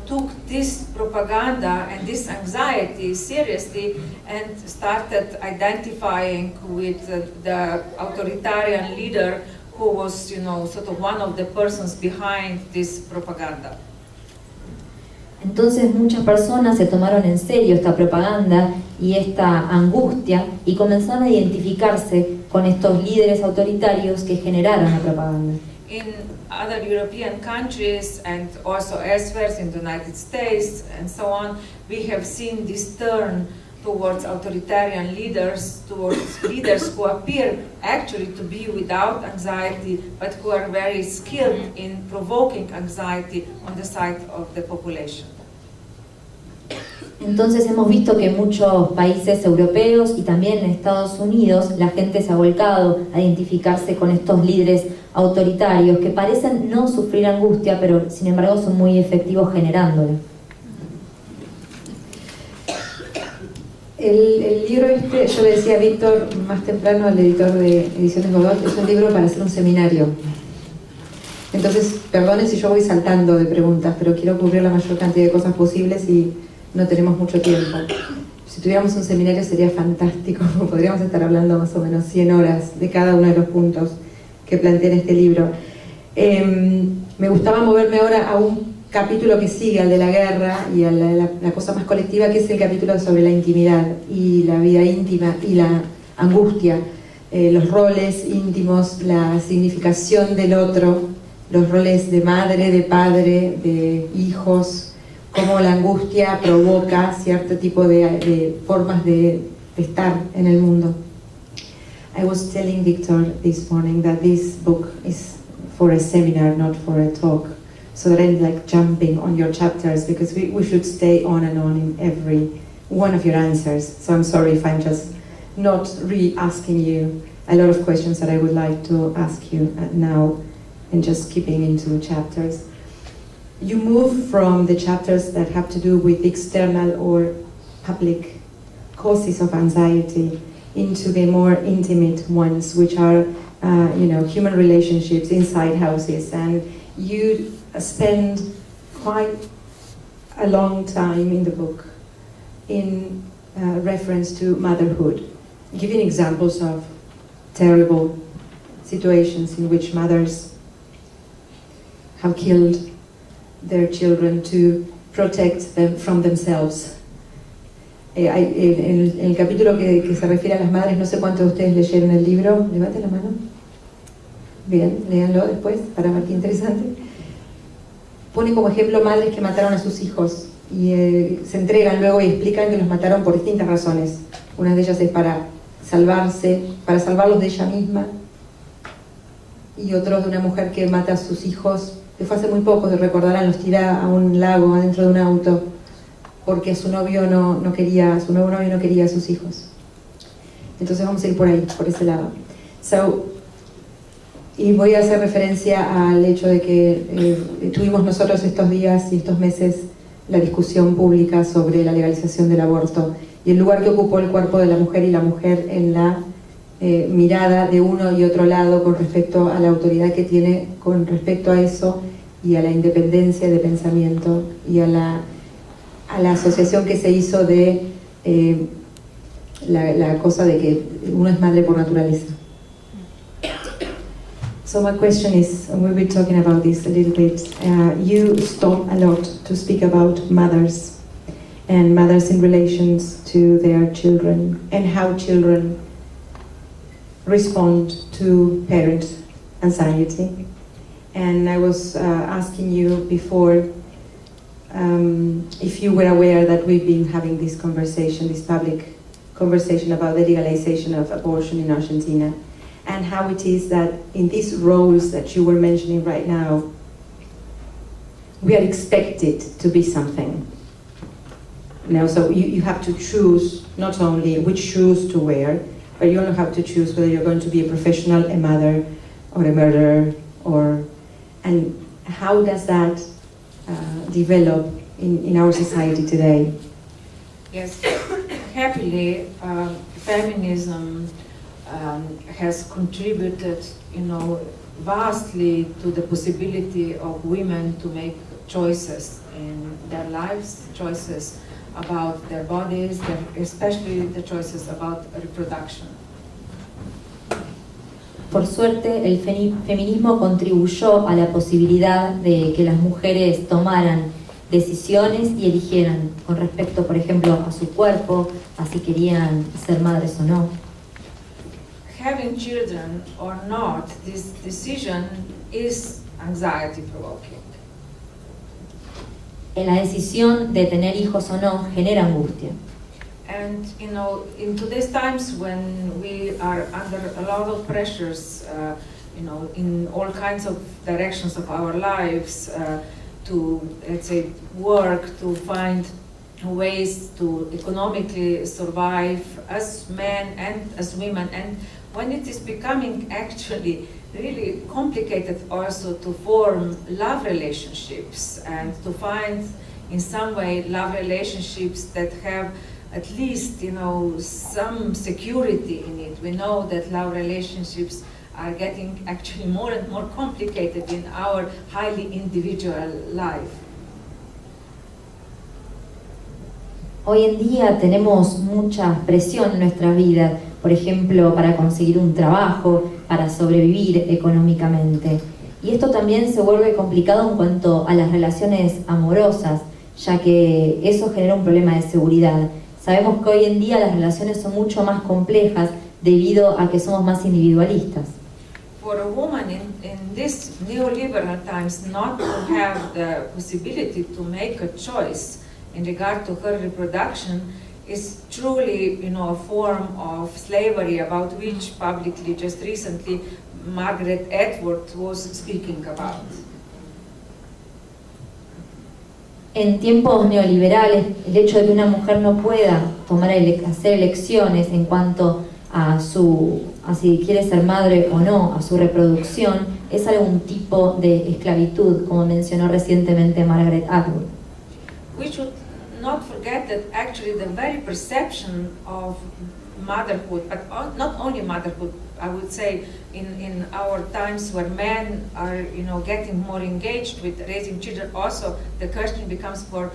took this propaganda and this anxiety seriously and started identifying with the authoritarian leader who was, sort of one of the persons behind this propaganda. Entonces muchas personas se tomaron en serio esta propaganda y esta angustia y comenzaron a identificarse con estos líderes autoritarios que generaron la propaganda. In other European countries and also elsewhere in the United States and so on, we have seen this turn towards authoritarian leaders, towards leaders who appear actually to be without anxiety, but who are very skilled in provoking anxiety on the side of the population. Entonces hemos visto que en muchos países europeos y también en Estados Unidos la gente se ha volcado a identificarse con estos líderes autoritarios que parecen no sufrir angustia, pero sin embargo son muy efectivos generándola. El libro yo le decía a Víctor más temprano, al editor de Ediciones Godot, es un libro para hacer un seminario. Entonces, perdone si yo voy saltando de preguntas, pero quiero cubrir la mayor cantidad de cosas posibles y no tenemos mucho tiempo. Si tuviéramos un seminario sería fantástico, podríamos estar hablando más o menos 100 horas de cada uno de los puntos que plantea en este libro. Me gustaba moverme ahora a un capítulo que sigue al de la guerra y a la cosa más colectiva, que es el capítulo sobre la intimidad y la vida íntima y la angustia, los roles íntimos, la significación del otro, los roles de madre, de padre, de hijos, cómo la angustia provoca cierto tipo de formas de estar en el mundo. I was telling Victor this morning that this book is for a seminar, not for a talk. So that I'm like jumping on your chapters because we should stay on and on in every one of your answers. So I'm sorry if I'm just not re-asking you a lot of questions that I would like to ask you now and just keeping into chapters. You move from the chapters that have to do with external or public causes of anxiety into the more intimate ones, which are, human relationships inside houses. And you spend quite a long time in the book in reference to motherhood, giving examples of terrible situations in which mothers have killed their children to protect them from themselves. En el capítulo que se refiere a las madres, no sé cuántos de ustedes leyeron el libro. Levanten la mano. Bien, léanlo después para ver qué interesante. Pone como ejemplo madres que mataron a sus hijos y se entregan luego y explican que los mataron por distintas razones. Una de ellas es para salvarlos de ella misma, y otros de una mujer que mata a sus hijos, que fue hace muy poco, se recordarán, los tira a un lago adentro de un auto porque su nuevo novio no quería a sus hijos. Entonces vamos a ir por ahí, por ese lado. Y voy a hacer referencia al hecho de que tuvimos nosotros estos días y estos meses la discusión pública sobre la legalización del aborto y el lugar que ocupó el cuerpo de la mujer y la mujer en la mirada de uno y otro lado con respecto a la autoridad que tiene con respecto a eso y a la independencia de pensamiento y a la asociación que se hizo de la cosa de que uno es madre por naturaleza. So my question is, and we'll be talking about this a little bit, you stop a lot to speak about mothers and mothers in relations to their children and how children respond to parent anxiety. And I was asking you before if you were aware that we've been having this conversation, this public conversation about the legalization of abortion in Argentina, and how it is that in these roles that you were mentioning right now, we are expected to be something. So you have to choose not only which shoes to wear, but you also have to choose whether you're going to be a professional, a mother, or a murderer, and how does that develop in our society today? Yes, happily, feminism has contributed, vastly to the possibility of women to make choices in their lives, choices about their bodies, especially the choices about reproduction. Por suerte, el feminismo contribuyó a la posibilidad de que las mujeres tomaran decisiones y eligieran con respecto, por ejemplo, a su cuerpo, a si querían ser madres o no. Having children or not, this decision is anxiety-provoking. La decisión de tener hijos o no genera angustia. And in today's times when we are under a lot of pressures, in all kinds of directions of our lives, to, let's say, work, to find ways to economically survive as men and as women, and when it is becoming actually really complicated also to form love relationships and to find in some way love relationships that have at least some security in it. We know that love relationships are getting actually more and more complicated in our highly individual life. Hoy en día tenemos mucha presión en nuestra vida, por ejemplo, para conseguir un trabajo, para sobrevivir económicamente. Y esto también se vuelve complicado en cuanto a las relaciones amorosas, ya que eso genera un problema de seguridad. Sabemos que hoy en día las relaciones son mucho más complejas debido a que somos más individualistas. For a woman in this neoliberal times not to have the possibility to make a choice in regard to her reproduction is truly, a form of slavery about which publicly just recently Margaret Atwood was speaking about. En tiempos neoliberales, el hecho de que una mujer no pueda hacer elecciones en cuanto a si quiere ser madre o no, a su reproducción, es algún tipo de esclavitud, como mencionó recientemente Margaret Atwood. We should not forget that actually the very perception of motherhood, but not only motherhood, I would say in our times where men are getting more engaged with raising children, also the question becomes for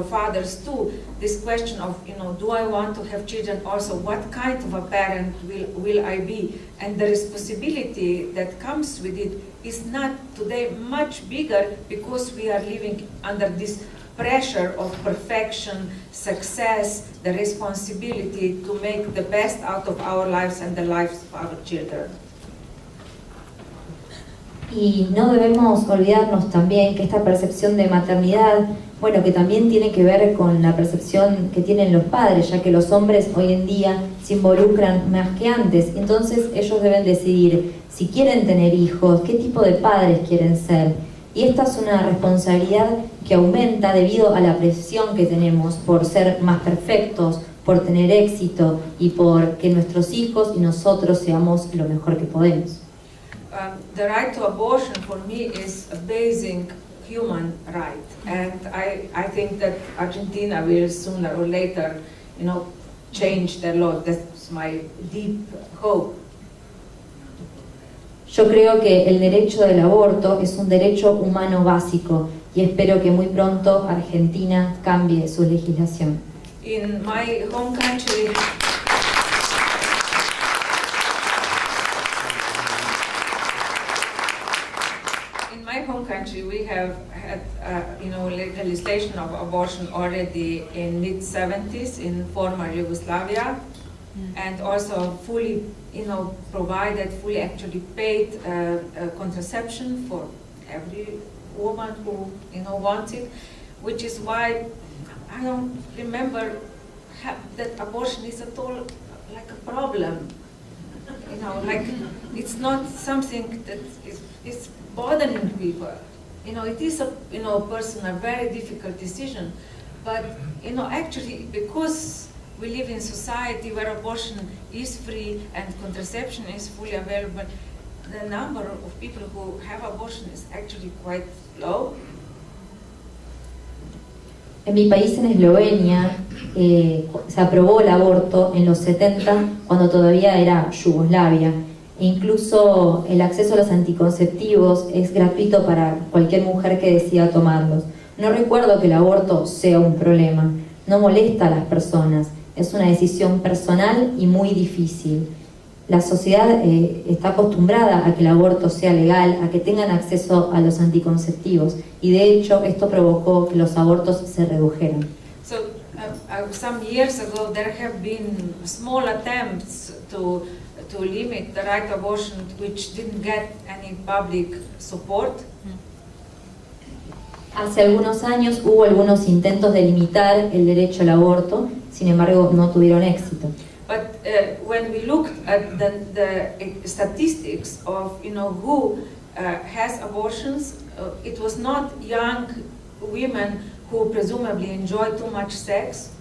fathers too, this question of do I want to have children, also what kind of a parent will I be, and the responsibility that comes with it is not today much bigger because we are living under this pressure of perfection, success, the responsibility to make the best out of our lives and the lives of our children. Y no debemos olvidarnos también que esta percepción de maternidad, que también tiene que ver con la percepción que tienen los padres, ya que los hombres hoy en día se involucran más que antes. Entonces ellos deben decidir si quieren tener hijos, qué tipo de padres quieren ser. Y esta es una responsabilidad que aumenta debido a la presión que tenemos por ser más perfectos, por tener éxito y por que nuestros hijos y nosotros seamos lo mejor que podemos. The right to abortion for me is a basic human right, and I think that Argentina will sooner or later, change their law. That's my deep hope. Yo creo que el derecho del aborto es un derecho humano básico y espero que muy pronto Argentina cambie su legislación. In my home country, we have had legislation of abortion already in mid-70s in former Yugoslavia, and also fully provided, fully actually paid contraception for every woman who wanted, which is why I don't remember that abortion is at all like a problem. Like it's not something that is bothering people. it is a, personal, very difficult decision. But, actually, because we live in society where abortion is free and contraception is fully available, the number of people who have abortion is actually quite low. En mi país, en Eslovenia, se aprobó el aborto en los 70, cuando todavía era Yugoslavia. E incluso el acceso a los anticonceptivos es gratuito para cualquier mujer que decida tomarlos. No recuerdo que el aborto sea un problema, no molesta a las personas, es una decisión personal y muy difícil. La sociedad está acostumbrada a que el aborto sea legal, a que tengan acceso a los anticonceptivos, y de hecho esto provocó que los abortos se redujeran. So, some years ago there have been small attempts to limit the right to abortion, which didn't get any public support. Hace algunos años hubo algunos intentos de limitar el derecho al aborto, sin embargo no tuvieron éxito. But when we looked at the statistics of who has abortions, it was not young women who presumably enjoy too much sex.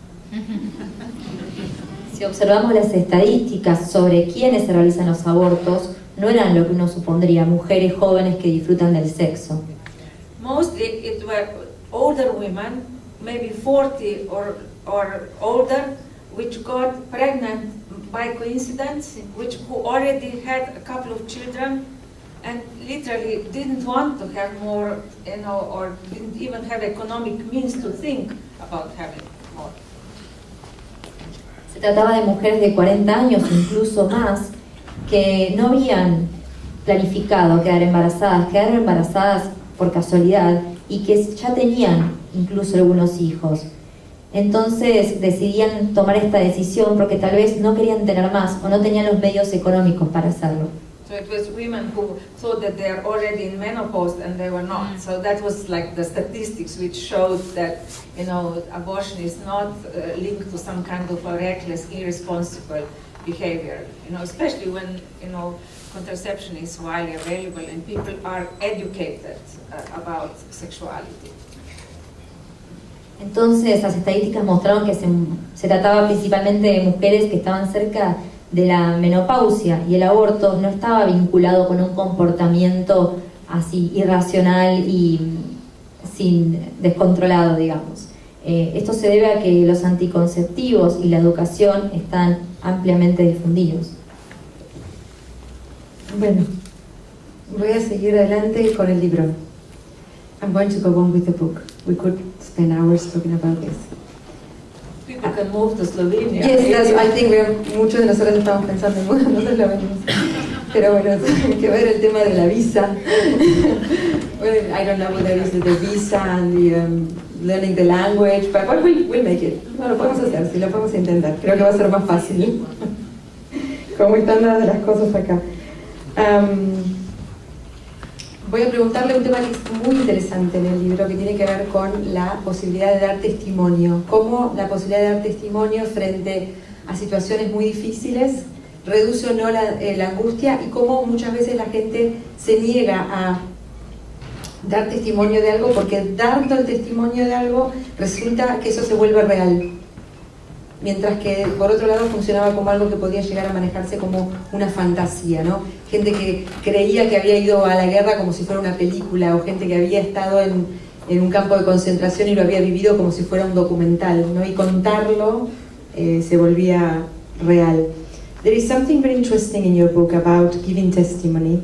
Si observamos las estadísticas sobre quiénes se realizan los abortos, no eran lo que uno supondría, mujeres jóvenes que disfrutan del sexo. Mostly it were older women, maybe 40 or older, which got pregnant by coincidence, who already had a couple of children and literally didn't want to have more, or didn't even have economic means to think about having more. Se trataba de mujeres de 40 años, incluso más, que no habían planificado quedaron embarazadas por casualidad y que ya tenían incluso algunos hijos. Entonces decidían tomar esta decisión porque tal vez no querían tener más o no tenían los medios económicos para hacerlo. So it was women who thought that they are already in menopause and they were not. So that was like the statistics which showed that abortion is not linked to some kind of a reckless, irresponsible behavior. Especially when contraception is widely available and people are educated about sexuality. Entonces las estadísticas mostraron que se trataba principalmente de mujeres que estaban cerca de la menopausia y el aborto no estaba vinculado con un comportamiento así irracional y descontrolado, digamos. Esto se debe a que los anticonceptivos y la educación están ampliamente difundidos. Bueno, voy a seguir adelante con el libro. I'm going to go on with the book. We could spend hours talking about this. People can move to Slovenia. Yes, I think muchos de nosotros estamos pensando en mudarnos a Eslovenia. Pero bueno, hay que ver el tema de la visa. Well, I don't know whether it's the visa and the learning the language, but we'll make it. No, lo podemos hacer, sí, lo podemos intentar. Creo que va a ser más fácil. Como están dadas las cosas acá. Voy a preguntarle un tema que es muy interesante en el libro, que tiene que ver con la posibilidad de dar testimonio. Cómo la posibilidad de dar testimonio frente a situaciones muy difíciles reduce o no la angustia, y cómo muchas veces la gente se niega a dar testimonio de algo porque dando el testimonio de algo resulta que eso se vuelve real. Mientras que por otro lado funcionaba como algo que podía llegar a manejarse como una fantasía, ¿no? Gente que creía que había ido a la guerra como si fuera una película, o gente que había estado en un campo de concentración y lo había vivido como si fuera un documental, ¿no? Y contarlo se volvía real. There is something very interesting in your book about giving testimony,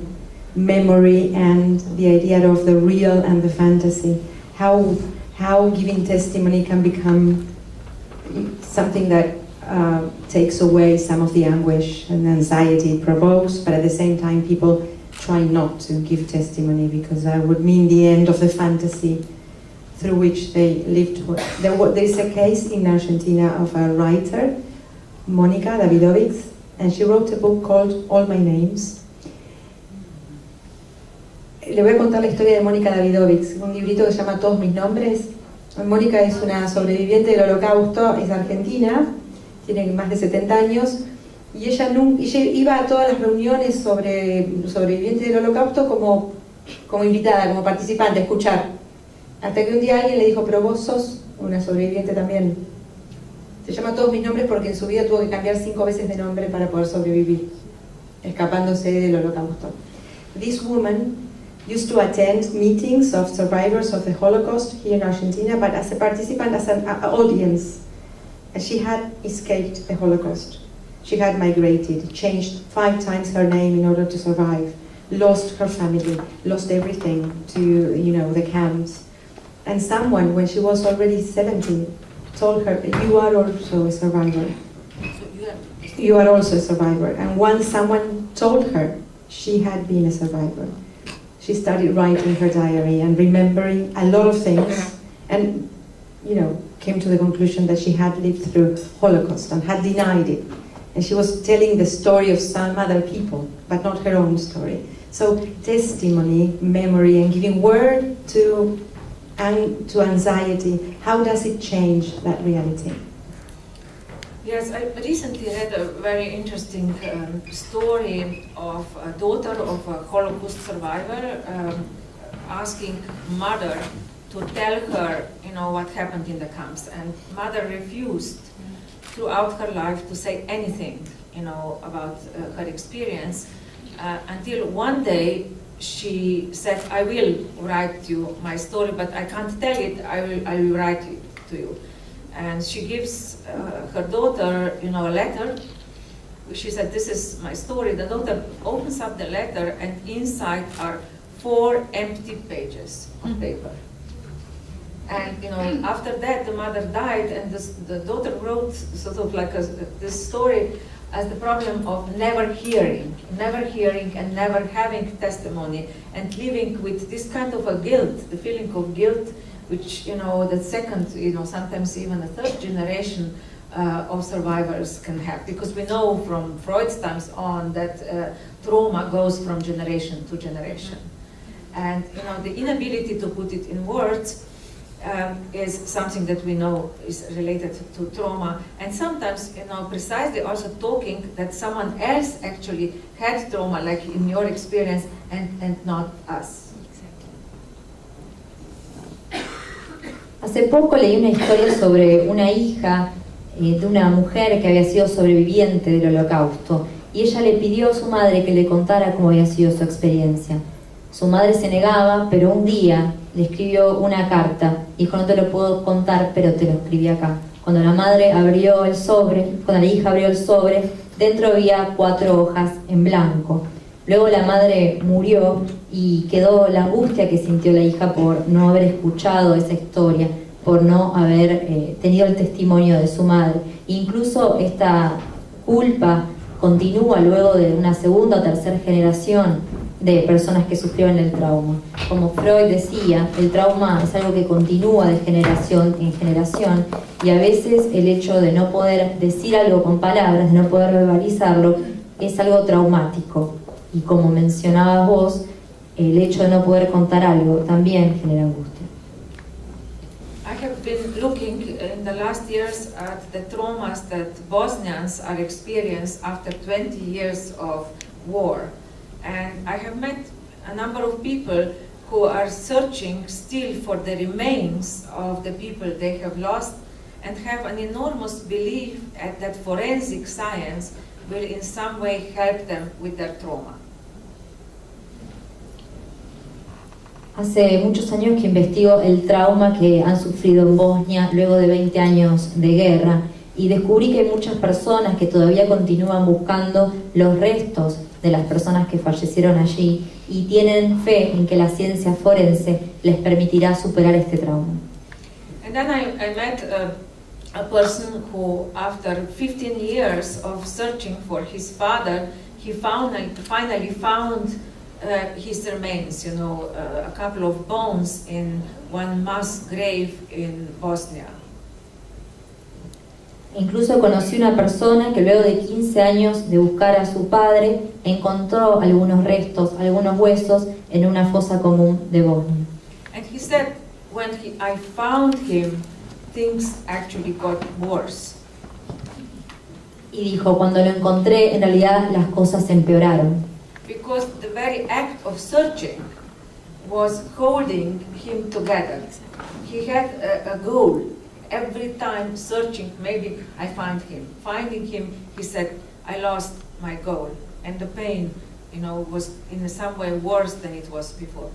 memory, and the idea of the real and the fantasy. How giving testimony can become something that takes away some of the anguish and anxiety it provokes, but at the same time people try not to give testimony because that would mean the end of the fantasy through which they lived. There is a case in Argentina of a writer, Mónica Davidovich, and she wrote a book called All My Names. Le voy a contar la historia de Mónica Davidovich, un librito que se llama Todos Mis Nombres. Mónica es una sobreviviente del Holocausto, es argentina, tiene más de 70 años, y ella iba a todas las reuniones sobre sobrevivientes del Holocausto como como invitada, como participante, a escuchar. Hasta que un día alguien le dijo, pero vos sos una sobreviviente también. Se llama Todos mis nombres porque en su vida tuvo que cambiar 5 veces de nombre para poder sobrevivir, escapándose del holocausto. This woman used to attend meetings of survivors of the Holocaust here in Argentina, but as a participant, as an audience. And she had escaped the Holocaust. She had migrated, changed 5 times her name in order to survive, lost her family, lost everything to, the camps. And someone, when she was already 70, told her, you are also a survivor. So You are also a survivor. And once someone told her she had been a survivor, she started writing her diary and remembering a lot of things, and came to the conclusion that she had lived through Holocaust and had denied it. And she was telling the story of some other people, but not her own story. So testimony, memory, and giving word to anxiety, how does it change that reality? Yes, I recently read a very interesting story of a daughter of a Holocaust survivor asking mother to tell her, what happened in the camps, and mother refused throughout her life to say anything, about her experience, until one day she said, I will write you my story, but I can't tell it, I will write it to you. And she gives her daughter, a letter. She said, this is my story. The daughter opens up the letter, and inside are 4 empty pages of paper. And after that, the mother died, and the daughter wrote sort of like this story as the problem of never hearing and never having testimony, and living with this kind of a guilt, the feeling of guilt, which the second, sometimes even a third generation of survivors can have, because we know from Freud's times on that trauma goes from generation to generation, and the inability to put it in words is something that we know is related to trauma, and sometimes, precisely also talking that someone else actually had trauma, like in your experience, and not us. Hace poco leí una historia sobre una hija de una mujer que había sido sobreviviente del Holocausto, y ella le pidió a su madre que le contara cómo había sido su experiencia. Su madre se negaba, pero un día le escribió una carta. Dijo, no te lo puedo contar, pero te lo escribí acá. Cuando la hija abrió el sobre, dentro había 4 hojas en blanco. Luego la madre murió y quedó la angustia que sintió la hija por no haber escuchado esa historia, por no haber tenido el testimonio de su madre. Incluso esta culpa continúa luego de una segunda o tercera generación de personas que sufrieron el trauma. Como Freud decía, el trauma es algo que continúa de generación en generación, y a veces el hecho de no poder decir algo con palabras, de no poder verbalizarlo, es algo traumático. Y como mencionabas vos, el hecho de no poder contar algo también genera angustia. I have been looking in the last years at the traumas that Bosnians are experiencing after 20 years of war. And I have met a number of people who are searching still for the remains of the people they have lost, and have an enormous belief that forensic science will in some way help them with their trauma. Hace muchos años que investigo el trauma que han sufrido en Bosnia luego de 20 años de guerra, y descubrí que hay muchas personas que todavía continúan buscando los restos de las personas que fallecieron allí, y tienen fe en que la ciencia forense les permitirá superar este trauma. And then I met a person who, after 15 years of searching for his father, he finally found his remains, a couple of bones in one mass grave in Bosnia. Incluso conocí una persona que luego de 15 años de buscar a su padre, encontró algunos restos, algunos huesos en una fosa común de Bosnia. And he said, when I found him, things actually got worse. Y dijo, cuando lo encontré, en realidad las cosas empeoraron. Because the very act of searching was holding him together. He had a goal. Every time searching, maybe I find him. Finding him, he said, I lost my goal. And the pain, was in some way worse than it was before.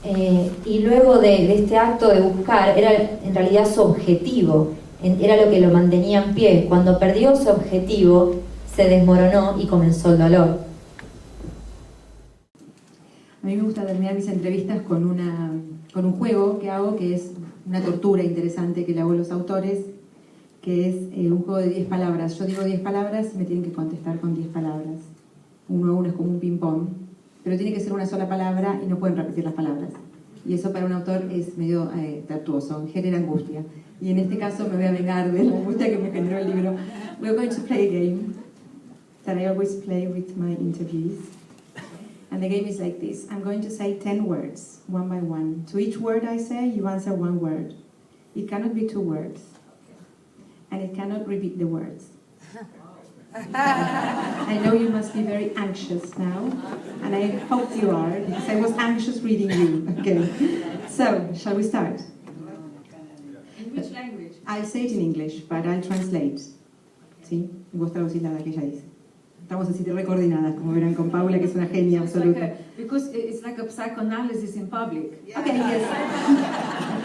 Y luego de este acto de buscar, era en realidad su objetivo, era lo que lo mantenía en pie. Cuando perdió su objetivo, se desmoronó y comenzó el dolor. A mí me gusta terminar mis entrevistas con un juego que hago, que es una tortura interesante que le hago a los autores, que es un juego de 10 palabras. Yo digo 10 palabras y me tienen que contestar con 10 palabras. Uno a uno es como un ping-pong, pero tiene que ser una sola palabra y no pueden repetir las palabras. Y eso para un autor es medio tortuoso, genera angustia. Y en este caso me voy a vengar de la angustia que me generó el libro. We're going to play a game that I always play with my interviewees. And the game is like this. I'm going to say 10 words, one by one. To each word I say, you answer one word. It cannot be 2 words. And it cannot repeat the words. I know you must be very anxious now, and I hope you are, because I was anxious reading you. Okay. So, shall we start? In which language? I'll say it in English, but I'll translate. ¿Sí? Vos traducís la que ella dice. Estamos así recoordinadas, como verán con Paula, que es una genia absoluta. Because it's like a psychoanalysis in public. Okay, yes.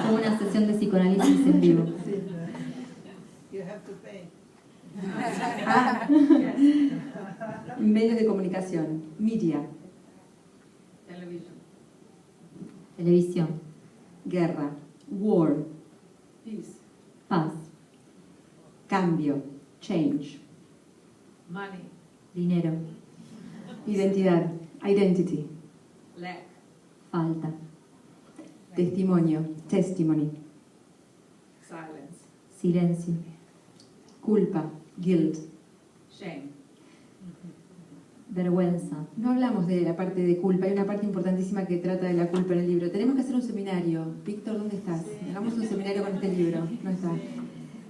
Como una sesión de psicoanálisis en vivo. You have to pay. Medios de comunicación, media, Television. Televisión, guerra, war, Peace. paz, cambio, change, Money. dinero, identidad, identity, Lack. falta, testimonio, testimony, Silence. silencio, culpa, guilt. Shame. vergüenza. No hablamos de la parte de culpa, hay una parte importantísima que trata de la culpa en el libro. Tenemos que hacer un seminario. Víctor, ¿dónde estás? Hagamos un seminario con este libro. No está.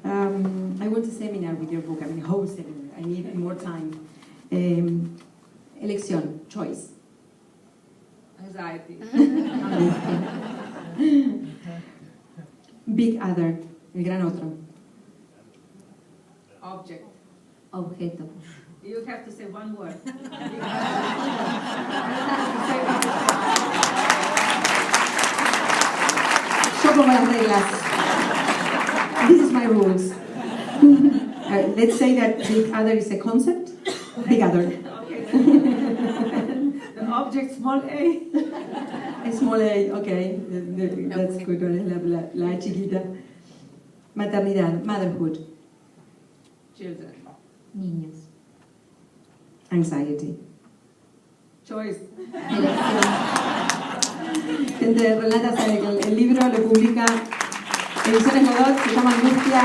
I want a seminar with your book. I mean, a whole seminar. I need more time. Elección, choice. Anxiety. Big other, el gran otro. Object. Objeto. You have to say one word. Yo pongo las reglas. This is my rules. Let's say that big other is a concept. Big other. The object, small a. Small a, okay. That's good. La chiquita. Maternidad, motherhood. Children. Niños. Anxiety. Choice. Elección. Gente, Renata sabe que el libro lo publica Ediciones Godot, se llama Angustia.